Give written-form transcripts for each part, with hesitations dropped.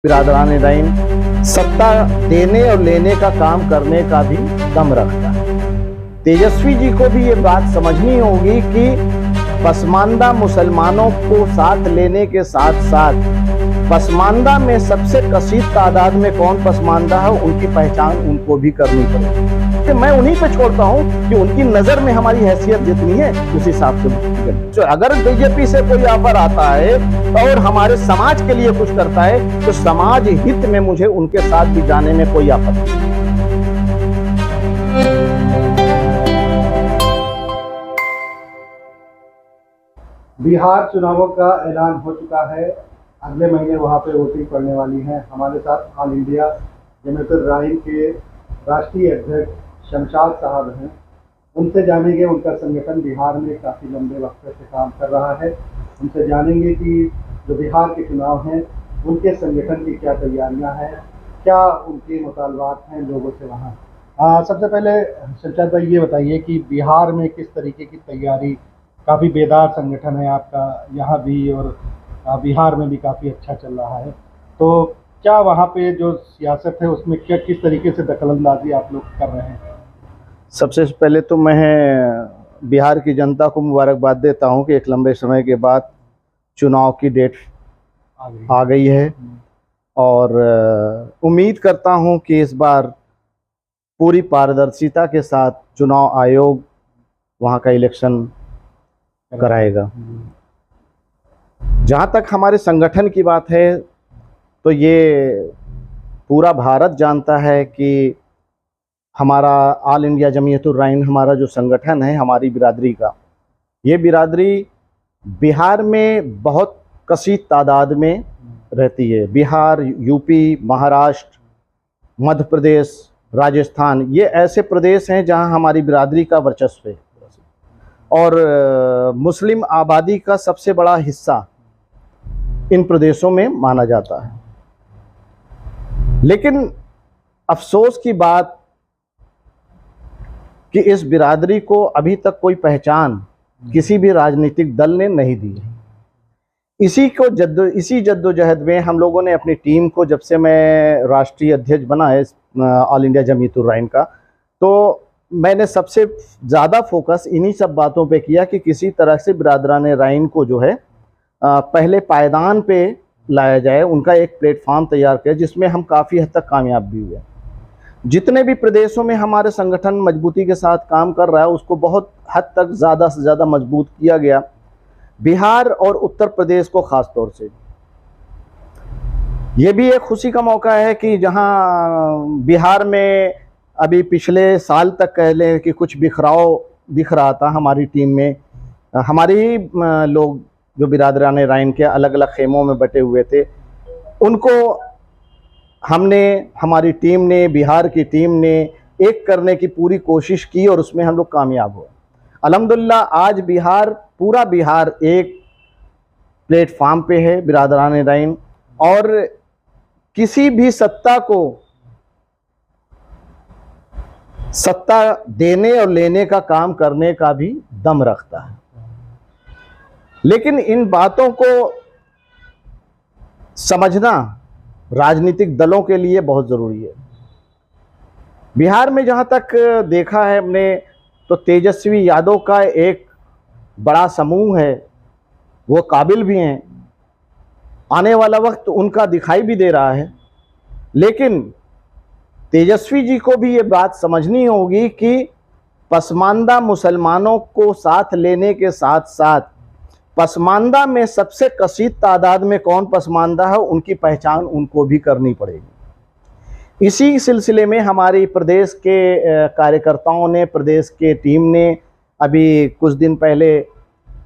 बिरादरान रहीम सत्ता देने और लेने का काम करने का भी दम रखता है। तेजस्वी जी को भी ये बात समझनी होगी कि पसमानदा मुसलमानों को साथ लेने के साथ साथ पसमानदा में सबसे कसीद तादाद में कौन पसमानदा है उनकी पहचान उनको भी करनी पड़ेगी। मैं उन्हीं पे छोड़ता हूं कि उनकी नजर में हमारी हैसियत जितनी है उस हिसाब से तो अगर बीजेपी से कोई ऑफर आता है और हमारे समाज के लिए कुछ करता है तो समाज हित में मुझे उनके साथ भी जाने में कोई आपत्ति नहीं। बिहार चुनावों का ऐलान हो चुका है। अगले महीने वहां पे वोटिंग पड़ने वाली है। हमारे साथ ऑल इंडिया जमीयत-उर-रहमान के राष्ट्रीय अध्यक्ष शमशाद साहब हैं। उनसे जानेंगे, उनका संगठन बिहार में काफ़ी लंबे वक्त से काम कर रहा है। उनसे जानेंगे कि जो बिहार के चुनाव हैं उनके संगठन की क्या तैयारियां हैं, क्या उनके मुतालबात हैं लोगों से वहाँ। सबसे पहले शमशाद भाई ये बताइए कि बिहार में किस तरीके की तैयारी, काफ़ी बेदार संगठन है आपका यहाँ भी और बिहार में भी काफ़ी अच्छा चल रहा है, तो क्या वहाँ पे जो सियासत है उसमें क्या किस तरीके से दखलंदाजी आप लोग कर रहे हैं? सबसे पहले तो मैं बिहार की जनता को मुबारकबाद देता हूं कि एक लंबे समय के बाद चुनाव की डेट आ गई है और उम्मीद करता हूं कि इस बार पूरी पारदर्शिता के साथ चुनाव आयोग वहां का इलेक्शन कराएगा। जहां तक हमारे संगठन की बात है तो ये पूरा भारत जानता है कि हमारा ऑल इंडिया जमीयत-उर-रहमान हमारा जो संगठन है हमारी बिरादरी का, ये बिरादरी बिहार में बहुत कसीद तादाद में रहती है। बिहार, यूपी, महाराष्ट्र, मध्य प्रदेश, राजस्थान, ये ऐसे प्रदेश हैं जहां हमारी बिरादरी का वर्चस्व है और मुस्लिम आबादी का सबसे बड़ा हिस्सा इन प्रदेशों में माना जाता है। लेकिन अफसोस की बात कि इस बिरादरी को अभी तक कोई पहचान किसी भी राजनीतिक दल ने नहीं दी है। इसी जद्दोजहद में हम लोगों ने अपनी टीम को, जब से मैं राष्ट्रीय अध्यक्ष बना है ऑल इंडिया जमीयत-उर-रहमान का, तो मैंने सबसे ज़्यादा फोकस इन्हीं सब बातों पे किया कि किसी तरह से बिरादरान रहीम को जो है पहले पायदान पे लाया जाए, उनका एक प्लेटफॉर्म तैयार किया जिसमें हम काफ़ी हद तक कामयाब भी हुए। जितने भी प्रदेशों में हमारे संगठन मजबूती के साथ काम कर रहा है उसको बहुत हद तक ज़्यादा से ज़्यादा मजबूत किया गया। बिहार और उत्तर प्रदेश को ख़ास तौर से ये भी एक खुशी का मौका है कि जहां बिहार में अभी पिछले साल तक कह लें कि कुछ बिखराव दिख रहा था हमारी टीम में, हमारी लोग जो बिरादरान रहीम के अलग अलग खेमों में बटे हुए थे, उनको हमने, हमारी टीम ने, बिहार की टीम ने एक करने की पूरी कोशिश की और उसमें हम लोग कामयाब हुए। अल्हम्दुलिल्लाह आज बिहार, पूरा बिहार एक प्लेटफॉर्म पे है बिरादरान रहीम और किसी भी सत्ता को सत्ता देने और लेने का काम करने का भी दम रखता है। लेकिन इन बातों को समझना राजनीतिक दलों के लिए बहुत ज़रूरी है। बिहार में जहाँ तक देखा है हमने तो तेजस्वी यादव का एक बड़ा समूह है, वो काबिल भी हैं, आने वाला वक्त उनका दिखाई भी दे रहा है। लेकिन तेजस्वी जी को भी ये बात समझनी होगी कि पसमानदा मुसलमानों को साथ लेने के साथ साथ पसमानदा में सबसे कसीद तादाद में कौन पसमानदा है उनकी पहचान उनको भी करनी पड़ेगी। इसी सिलसिले में हमारी प्रदेश के कार्यकर्ताओं ने, प्रदेश के टीम ने अभी कुछ दिन पहले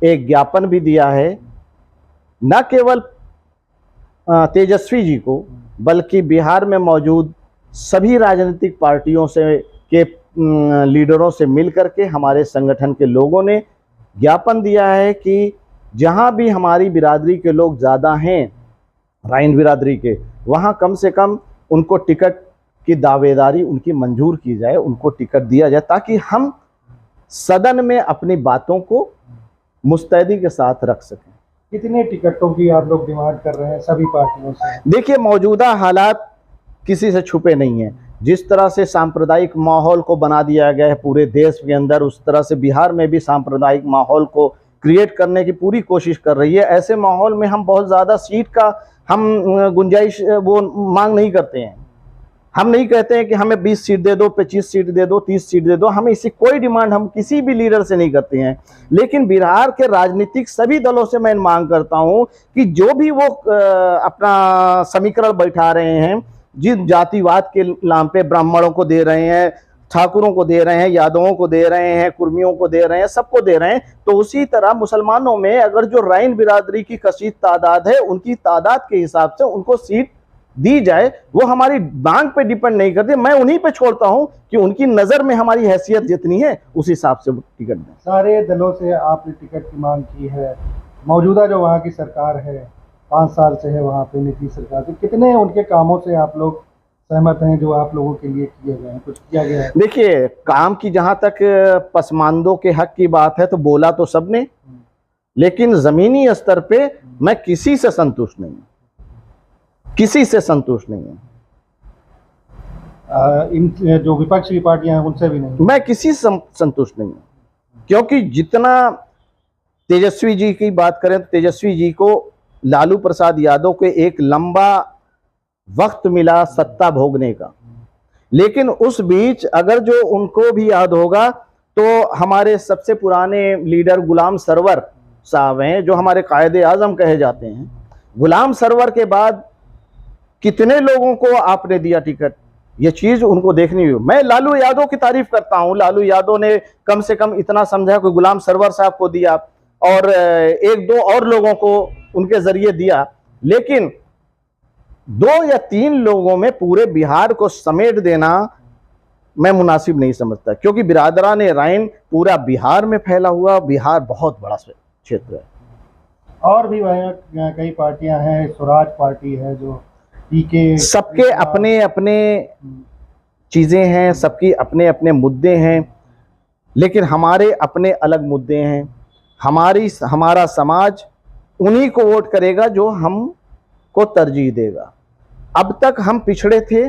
एक ज्ञापन भी दिया है, न केवल तेजस्वी जी को बल्कि बिहार में मौजूद सभी राजनीतिक पार्टियों से के लीडरों से मिलकर के हमारे संगठन के लोगों ने ज्ञापन दिया है कि जहां भी हमारी बिरादरी के लोग ज़्यादा हैं, रहीम बिरादरी के, वहां कम से कम उनको टिकट की दावेदारी उनकी मंजूर की जाए, उनको टिकट दिया जाए ताकि हम सदन में अपनी बातों को मुस्तैदी के साथ रख सकें। कितने टिकटों की आप लोग डिमांड कर रहे हैं सभी पार्टियों से? देखिए, मौजूदा हालात किसी से छुपे नहीं हैं। जिस तरह से सांप्रदायिक माहौल को बना दिया गया है पूरे देश के अंदर, उस तरह से बिहार में भी सांप्रदायिक माहौल को क्रिएट करने की पूरी कोशिश कर रही है। ऐसे माहौल में हम बहुत ज़्यादा सीट का हम गुंजाइश वो मांग नहीं करते हैं। हम नहीं कहते हैं कि हमें 20 सीट दे दो, 25 सीट दे दो, 30 सीट दे दो। हमें इससे कोई डिमांड हम किसी भी लीडर से नहीं करते हैं। लेकिन बिहार के राजनीतिक सभी दलों से मैं मांग करता हूं कि जो भी वो अपना समीकरण बैठा रहे हैं, जिस जातिवाद के नाम पे ब्राह्मणों को दे रहे हैं, ठाकुरों को दे रहे हैं, यादवों को दे रहे हैं, कुर्मियों को दे रहे हैं, सबको दे रहे हैं, तो उसी तरह मुसलमानों में अगर जो राइन बिरादरी की कसीद तादाद है, उनकी तादाद के हिसाब से उनको सीट दी जाए। वो हमारी मांग पे डिपेंड नहीं करती। मैं उन्हीं पे छोड़ता हूं कि उनकी नजर में हमारी हैसियत जितनी है उस हिसाब से वो टिकट दें। सारे दलों से आपने टिकट की मांग की है। मौजूदा जो वहाँ की सरकार है, 5 साल से है वहाँ पे नीतीश सरकार, तो कितने उनके कामों से आप लोग सहमत हैं जो आप लोगों के लिए किए गए हैं, कुछ किया गया है? देखिए, काम की जहां तक पसमानदों के हक की बात है तो बोला तो सबने, लेकिन जमीनी स्तर पे मैं किसी से संतुष्ट नहीं हूं, किसी से संतुष्ट नहीं हूं। इन जो विपक्ष की पार्टियां हैं उनसे भी नहीं? मैं किसी से संतुष्ट नहीं हूं, क्योंकि जितना तेजस्वी जी की बात करें तो तेजस्वी जी को लालू प्रसाद यादव के एक लंबा वक्त मिला सत्ता भोगने का, लेकिन उस बीच अगर जो उनको भी याद होगा तो हमारे सबसे पुराने लीडर गुलाम सरवर साहब हैं, जो हमारे कायदे आजम कहे जाते हैं। गुलाम सरवर के बाद कितने लोगों को आपने दिया टिकट, ये चीज उनको देखनी हुई। मैं लालू यादव की तारीफ करता हूं। लालू यादव ने कम से कम इतना समझा कि गुलाम सरवर साहब को दिया और एक दो और लोगों को उनके जरिए दिया, लेकिन 2 या 3 लोगों में पूरे बिहार को समेट देना मैं मुनासिब नहीं समझता, क्योंकि बिरादरान राइन पूरा बिहार में फैला हुआ, बिहार बहुत बड़ा क्षेत्र है। और भी वहाँ कई पार्टियां हैं, स्वराज पार्टी है जो पीके, सबके अपने अपने चीजें हैं, सबकी अपने अपने मुद्दे हैं, लेकिन हमारे अपने अलग मुद्दे हैं। हमारा समाज उन्हीं को वोट करेगा जो हमको तरजीह देगा। अब तक हम पिछड़े थे,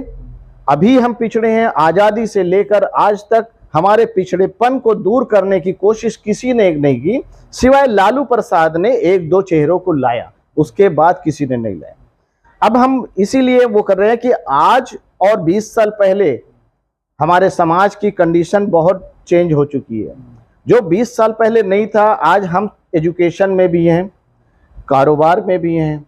अभी हम पिछड़े हैं। आज़ादी से लेकर आज तक हमारे पिछड़ेपन को दूर करने की कोशिश किसी ने नहीं की, सिवाय लालू प्रसाद ने 1-2 चेहरों को लाया, उसके बाद किसी ने नहीं लाया। अब हम इसीलिए वो कर रहे हैं कि आज और 20 साल पहले हमारे समाज की कंडीशन बहुत चेंज हो चुकी है। जो 20 साल पहले नहीं था, आज हम एजुकेशन में भी हैं, कारोबार में भी हैं,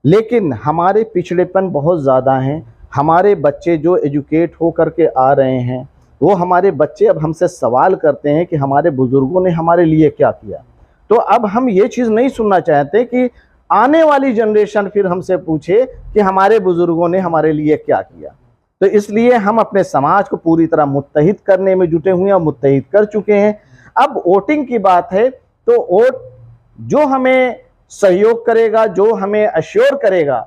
लेकिन हमारे पिछड़ेपन बहुत ज़्यादा हैं। हमारे बच्चे जो एजुकेट हो करके आ रहे हैं, वो हमारे बच्चे अब हमसे सवाल करते हैं कि हमारे बुज़ुर्गों ने हमारे लिए क्या किया। तो अब हम ये चीज़ नहीं सुनना चाहते कि आने वाली जनरेशन फिर हमसे पूछे कि हमारे बुज़ुर्गों ने हमारे लिए क्या किया। तो इसलिए हम अपने समाज को पूरी तरह मुत्तहिद करने में जुटे हुए हैं और मुत्तहिद कर चुके हैं। अब वोटिंग की बात है तो वोट जो हमें सहयोग करेगा, जो हमें अश्योर करेगा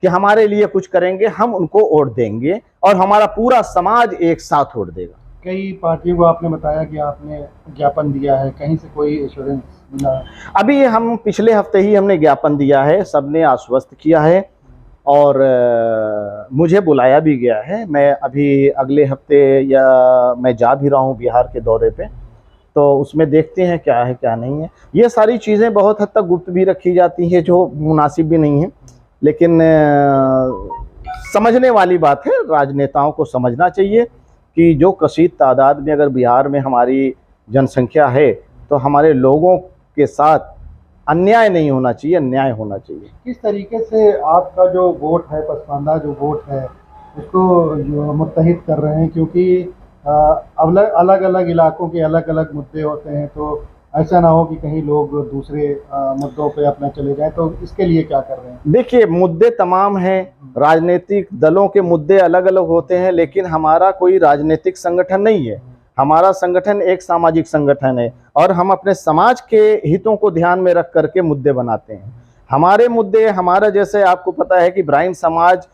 कि हमारे लिए कुछ करेंगे, हम उनको वोट देंगे और हमारा पूरा समाज एक साथ वोट देगा। कई पार्टियों को आपने बताया कि आपने ज्ञापन दिया है, कहीं से कोई एश्योरेंस मिला? अभी हम पिछले हफ्ते ही हमने ज्ञापन दिया है, सबने आश्वस्त किया है और मुझे बुलाया भी गया है। मैं अभी अगले हफ्ते या मैं जा भी रहा हूँ बिहार के दौरे पे, तो उसमें देखते हैं क्या है क्या नहीं है। ये सारी चीज़ें बहुत हद तक गुप्त भी रखी जाती हैं, जो मुनासिब भी नहीं है, लेकिन समझने वाली बात है। राजनेताओं को समझना चाहिए कि जो कसीद तादाद में अगर बिहार में हमारी जनसंख्या है तो हमारे लोगों के साथ अन्याय नहीं होना चाहिए, न्याय होना चाहिए। किस तरीके से आपका जो वोट है, पसमानदा जो वोट है, उसको जो मुत्तहिद कर रहे हैं? क्योंकि अलग अलग इलाकों के अलग अलग मुद्दे होते हैं, तो ऐसा ना हो कि कहीं लोग दूसरे मुद्दों पे अपना चले जाएं, तो इसके लिए क्या कर रहे हैं? देखिए, मुद्दे तमाम हैं, राजनीतिक दलों के मुद्दे अलग अलग होते हैं, लेकिन हमारा कोई राजनीतिक संगठन नहीं है। हमारा संगठन एक सामाजिक संगठन है और हम अपने समाज के हितों को ध्यान में रख करके मुद्दे बनाते हैं। हमारे मुद्दे, हमारा जैसे आपको पता है कि ब्राह्मण समाज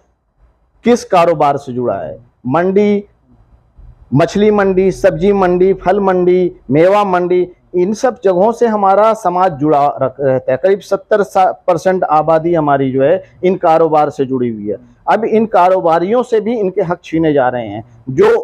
किस कारोबार से जुड़ा है, मंडी, मछली मंडी, सब्जी मंडी, फल मंडी, मेवा मंडी, इन सब जगहों से हमारा समाज जुड़ा रहता है। करीब 70% आबादी हमारी जो है इन कारोबार से जुड़ी हुई है। अब इन कारोबारियों से भी इनके हक छीने जा रहे हैं। जो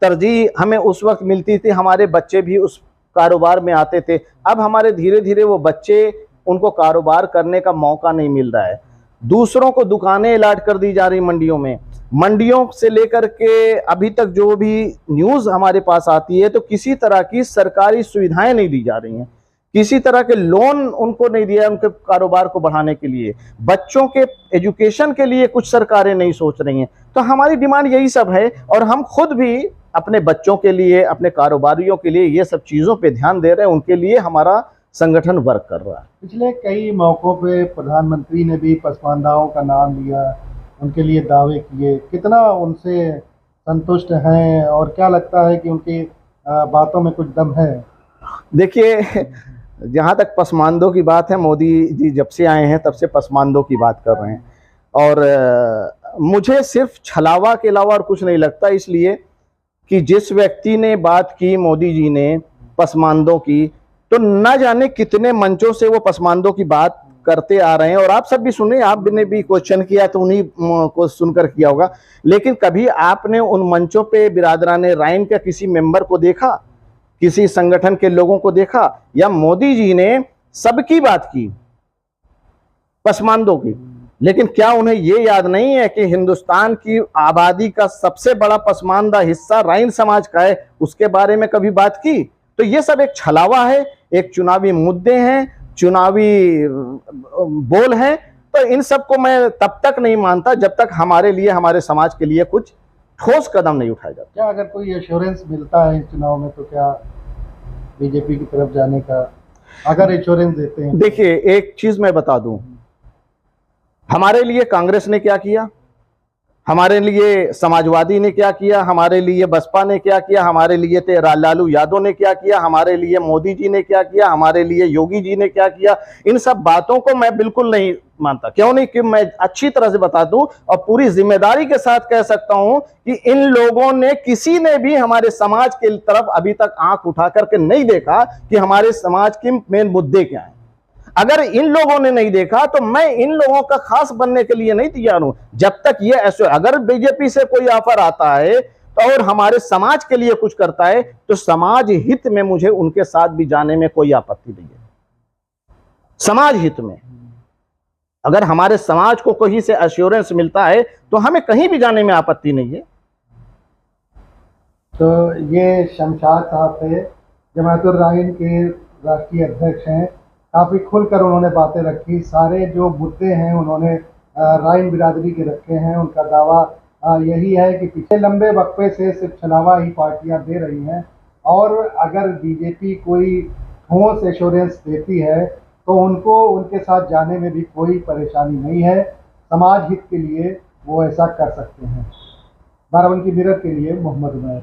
तरजीह हमें उस वक्त मिलती थी, हमारे बच्चे भी उस कारोबार में आते थे, अब हमारे धीरे धीरे वो बच्चे, उनको कारोबार करने का मौका नहीं मिल रहा है। दूसरों को दुकानें अलॉट कर दी जा रही मंडियों में। मंडियों से लेकर के अभी तक जो भी न्यूज़ हमारे पास आती है, तो किसी तरह की सरकारी सुविधाएं नहीं दी जा रही हैं, किसी तरह के लोन उनको नहीं दिया उनके कारोबार को बढ़ाने के लिए, बच्चों के एजुकेशन के लिए कुछ सरकारें नहीं सोच रही हैं। तो हमारी डिमांड यही सब है, और हम खुद भी अपने बच्चों के लिए, अपने कारोबारियों के लिए ये सब चीज़ों पे ध्यान दे रहे हैं। उनके लिए हमारा संगठन वर्क कर रहा है। पिछले कई मौक़ों पे प्रधानमंत्री ने भी पसमानदाओं का नाम लिया, उनके लिए दावे किए। कितना उनसे संतुष्ट हैं और क्या लगता है कि उनकी बातों में कुछ दम है? देखिए, जहाँ तक पसमानदों की बात है, मोदी जी जब से आए हैं तब से पसमानदों की बात कर रहे हैं, और मुझे सिर्फ छलावा के अलावा और कुछ नहीं लगता। इसलिए कि जिस व्यक्ति ने बात की, मोदी जी ने, पसमानदों की, तो न जाने कितने मंचों से वो पसमानदों की बात करते आ रहे हैं। और आप सब भी सुने, आपने भी क्वेश्चन किया तो उन्हीं को सुनकर किया होगा। लेकिन कभी आपने उन मंचों पे बिरादराने राइन का किसी मेंबर को देखा, किसी संगठन के लोगों को देखा? या मोदी जी ने सबकी बात की, पसमानदों की, लेकिन क्या उन्हें ये याद नहीं है कि हिंदुस्तान की आबादी का सबसे बड़ा पसमानदा हिस्सा राइन समाज का है? उसके बारे में कभी बात की? तो ये सब एक छलावा है, एक चुनावी मुद्दे हैं, चुनावी बोल हैं। तो इन सब को मैं तब तक नहीं मानता जब तक हमारे लिए, हमारे समाज के लिए कुछ ठोस कदम नहीं उठाया जाता। क्या अगर कोई एश्योरेंस मिलता है इस चुनाव में, तो क्या बीजेपी की तरफ जाने का, अगर एश्योरेंस देते हैं? देखिए, एक चीज मैं बता दूं, हमारे लिए कांग्रेस ने क्या किया, हमारे लिए समाजवादी ने क्या किया, हमारे लिए बसपा ने क्या किया, हमारे लिए लालू यादव ने क्या किया, हमारे लिए मोदी जी ने क्या किया, हमारे लिए योगी जी ने क्या किया, इन सब बातों को मैं बिल्कुल नहीं मानता। क्यों नहीं? कि मैं अच्छी तरह से बता दूं और पूरी जिम्मेदारी के साथ कह सकता हूं कि इन लोगों ने, किसी ने भी हमारे समाज की तरफ अभी तक आंख उठा करके नहीं देखा कि हमारे समाज के मेन मुद्दे क्या हैं। अगर इन लोगों ने नहीं देखा तो मैं इन लोगों का खास बनने के लिए नहीं तैयार हूं। जब तक ये ऐसे, अगर बीजेपी से कोई ऑफर आता है तो और हमारे समाज के लिए कुछ करता है, तो समाज हित में मुझे उनके साथ भी जाने में कोई आपत्ति नहीं है। समाज हित में अगर हमारे समाज को कहीं से एश्योरेंस मिलता है तो हमें कहीं भी जाने में आपत्ति नहीं है। तो ये शमशाद साहब थे, जमात-उर-रहमान के राष्ट्रीय अध्यक्ष हैं। काफ़ी खुलकर उन्होंने बातें रखी, सारे जो मुद्दे हैं उन्होंने राइन बिरादरी के रखे हैं। उनका दावा यही है कि पिछले लंबे वक्फे से सिर्फ छलावा ही पार्टियां दे रही हैं, और अगर बीजेपी कोई ठोस एश्योरेंस देती है तो उनको उनके साथ जाने में भी कोई परेशानी नहीं है। समाज हित के लिए वो ऐसा कर सकते हैं। बाराबंकी मिरर के लिए मोहम्मद उमैर।